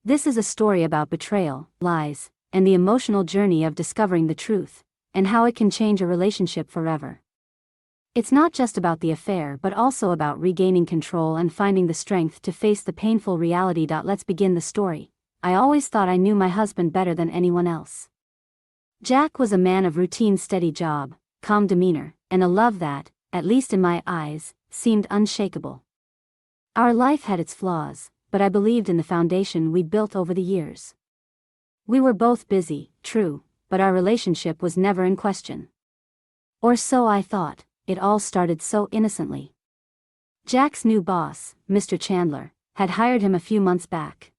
This is a story about betrayal, lies, and the emotional journey of discovering the truth, and how it can change a relationship forever. It's not just about the affair but also about regaining control and finding the strength to face the painful reality. Let's begin the story. I always thought I knew my husband better than anyone else. Jack was a man of routine, steady job, calm demeanor, and a love that, at least in my eyes, seemed unshakable. Our life had its flaws, but I believed in the foundation we built over the years. We were both busy, true, but our relationship was never in question. Or so I thought. It all started so innocently. Jack's new boss, Mr. Chandler, had hired him a few months back.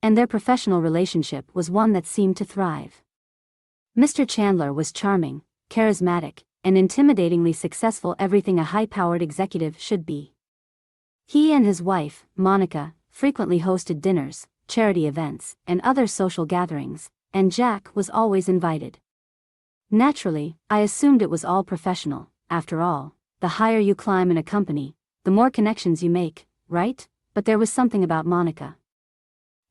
And their professional relationship was one that seemed to thrive. Mr. Chandler was charming, charismatic, and intimidatingly successful, everything a high-powered executive should be. He and his wife, Monica, frequently hosted dinners, charity events, and other social gatherings, and Jack was always invited. Naturally, I assumed it was all professional. After all, the higher you climb in a company, the more connections you make, right? But there was something about Monica.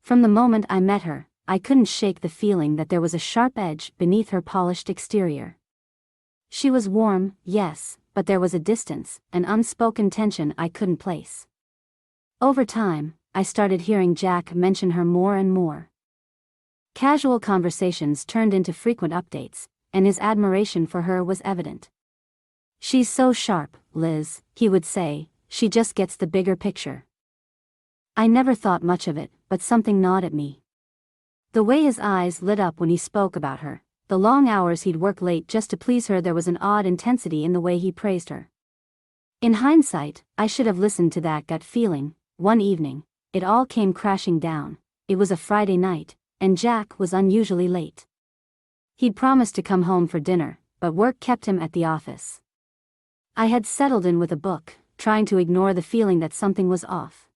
From the moment I met her, I couldn't shake the feeling that there was a sharp edge beneath her polished exterior. She was warm, yes, but there was a distance, an unspoken tension I couldn't place. Over time, I started hearing Jack mention her more and more. Casual conversations turned into frequent updates, and his admiration for her was evident. "She's so sharp, Liz," he would say, "she just gets the bigger picture." I never thought much of it, but something gnawed at me. The way his eyes lit up when he spoke about her, the long hours he'd work late just to please her, there was an odd intensity in the way he praised her. In hindsight, I should have listened to that gut feeling. One evening, it all came crashing down. It was a Friday night, and Jack was unusually late. He'd promised to come home for dinner, but work kept him at the office. I had settled in with a book, trying to ignore the feeling that something was off.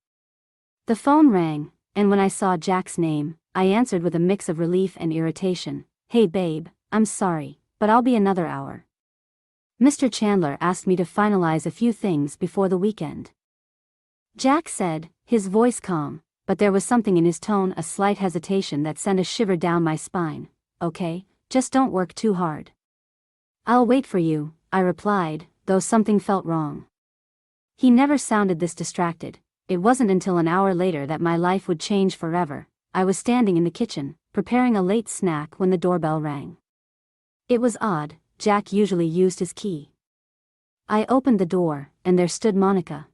The phone rang, and when I saw Jack's name, I answered with a mix of relief and irritation. "Hey babe, I'm sorry, but I'll be another hour. Mr. Chandler asked me to finalize a few things before the weekend." Jack said, his voice calm, but there was something in his tone, a slight hesitation that sent a shiver down my spine. "Okay, just don't work too hard." "I'll wait for you," I replied, though something felt wrong. He never sounded this distracted. It wasn't until an hour later that my life would change forever. I was standing in the kitchen, preparing a late snack when the doorbell rang. It was odd, Jack usually used his key. I opened the door, and there stood Monica.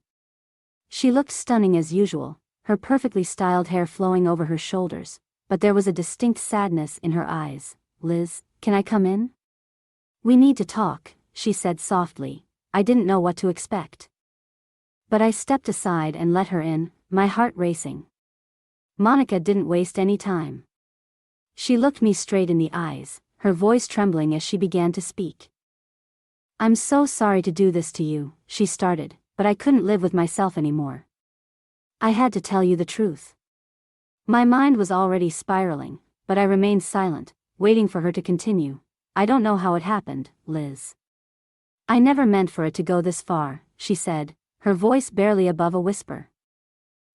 She looked stunning as usual, her perfectly styled hair flowing over her shoulders, but there was a distinct sadness in her eyes. "Liz, can I come in?" "We need to talk," she said softly. I didn't know what to expect. But I stepped aside and let her in, my heart racing. Monica didn't waste any time. She looked me straight in the eyes, her voice trembling as she began to speak. "I'm so sorry to do this to you," she started, "but I couldn't live with myself anymore. I had to tell you the truth." My mind was already spiraling, but I remained silent, waiting for her to continue. "I don't know how it happened, Liz. I never meant for it to go this far," she said, her voice barely above a whisper.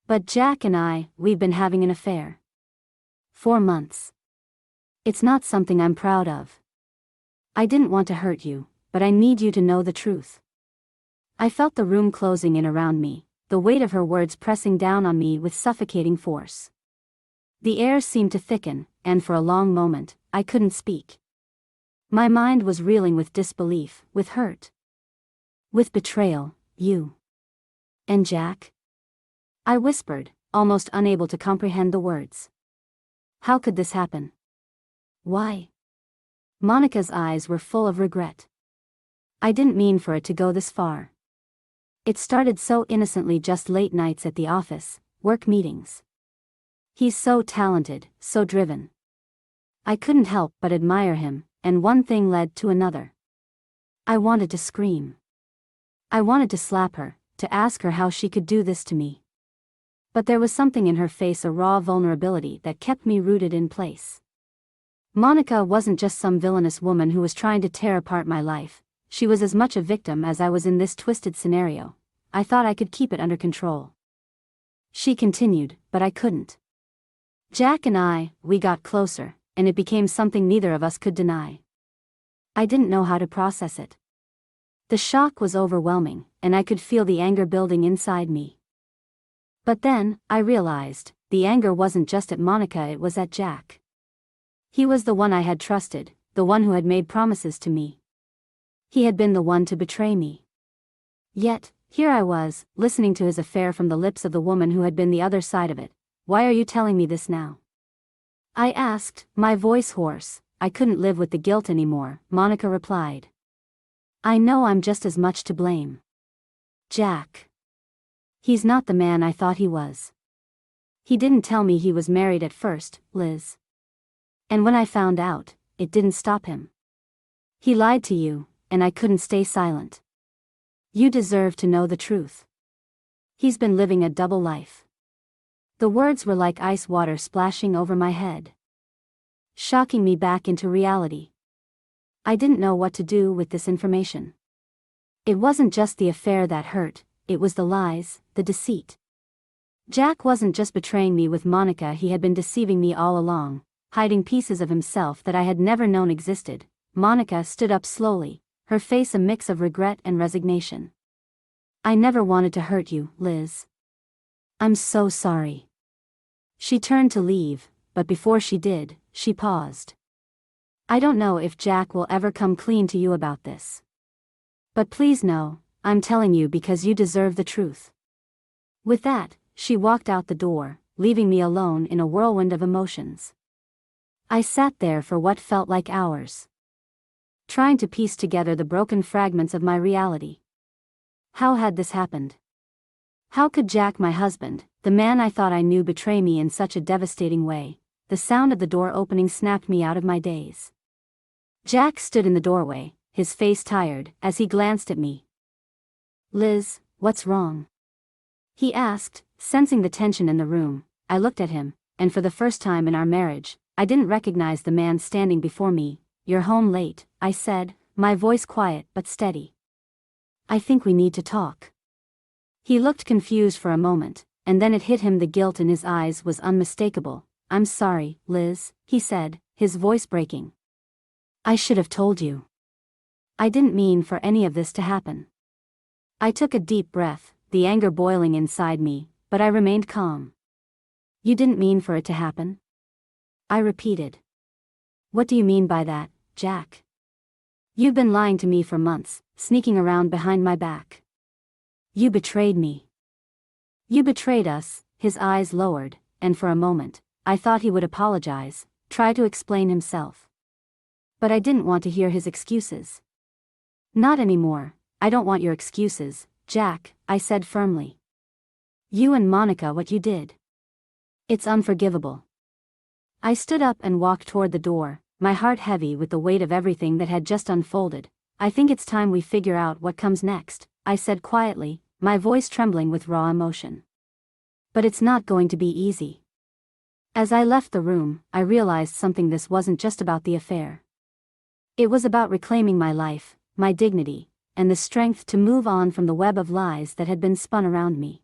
"But Jack and we've been having an affair. 4 months. It's not something I'm proud of. I didn't want to hurt you, but I need you to know the truth." I felt the room closing in around me, the weight of her words pressing down on me with suffocating force. The air seemed to thicken, and for a long moment, I couldn't speak. My mind was reeling with disbelief, with hurt. "With betrayal, you. And Jack?" I whispered, almost unable to comprehend the words. "How could this happen? Why?" Monica's eyes were full of regret. "I didn't mean for it to go this far. It started so innocently, just late nights at the office, work meetings. He's so talented, so driven. I couldn't help but admire him, and one thing led to another. I wanted to scream. I wanted to slap her, to ask her how she could do this to me. But there was something in her face, a raw vulnerability that kept me rooted in place. Monica wasn't just some villainous woman who was trying to tear apart my life. She was as much a victim as I was in this twisted scenario. I thought I could keep it under control. She continued, but I couldn't. Jack and we got closer, and it became something neither of us could deny. I didn't know how to process it. The shock was overwhelming, and I could feel the anger building inside me. But then, I realized, the anger wasn't just at Monica, it was at Jack. He was the one I had trusted, the one who had made promises to me. He had been the one to betray me. Yet, here I was, listening to his affair from the lips of the woman who had been the other side of it. Why are you telling me this now? I asked, my voice hoarse. I couldn't live with the guilt anymore. Monica replied. I know I'm just as much to blame. Jack. He's not the man I thought he was. He didn't tell me he was married at first, Liz. And when I found out, it didn't stop him. He lied to you, and I couldn't stay silent. You deserve to know the truth. He's been living a double life. The words were like ice water splashing over my head, shocking me back into reality. I didn't know what to do with this information. It wasn't just the affair that hurt, it was the lies, the deceit. Jack wasn't just betraying me with Monica, he had been deceiving me all along, hiding pieces of himself that I had never known existed. Monica stood up slowly, her face a mix of regret and resignation. I never wanted to hurt you, Liz. I'm so sorry. She turned to leave, but before she did, she paused. I don't know if Jack will ever come clean to you about this. But please know, I'm telling you because you deserve the truth. With that, she walked out the door, leaving me alone in a whirlwind of emotions. I sat there for what felt like hours, trying to piece together the broken fragments of my reality. How had this happened? How could Jack, my husband, the man I thought I knew, betray me in such a devastating way? The sound of the door opening snapped me out of my daze. Jack stood in the doorway, his face tired, as he glanced at me. Liz, what's wrong? He asked, sensing the tension in the room. I looked at him, and for the first time in our marriage, I didn't recognize the man standing before me. You're home late, I said, my voice quiet but steady. I think we need to talk. He looked confused for a moment, and then it hit him. The guilt in his eyes was unmistakable. I'm sorry, Liz, he said, his voice breaking. I should have told you. I didn't mean for any of this to happen. I took a deep breath, the anger boiling inside me, but I remained calm. You didn't mean for it to happen? I repeated. What do you mean by that, Jack? You've been lying to me for months, sneaking around behind my back. You betrayed me. You betrayed us. His eyes lowered, and for a moment, I thought he would apologize, try to explain himself. But I didn't want to hear his excuses. Not anymore. I don't want your excuses, Jack, I said firmly. You and Monica, what you did. It's unforgivable. I stood up and walked toward the door, my heart heavy with the weight of everything that had just unfolded. I think it's time we figure out what comes next, I said quietly, my voice trembling with raw emotion. But it's not going to be easy. As I left the room, I realized something. This wasn't just about the affair. It was about reclaiming my life, my dignity, and the strength to move on from the web of lies that had been spun around me.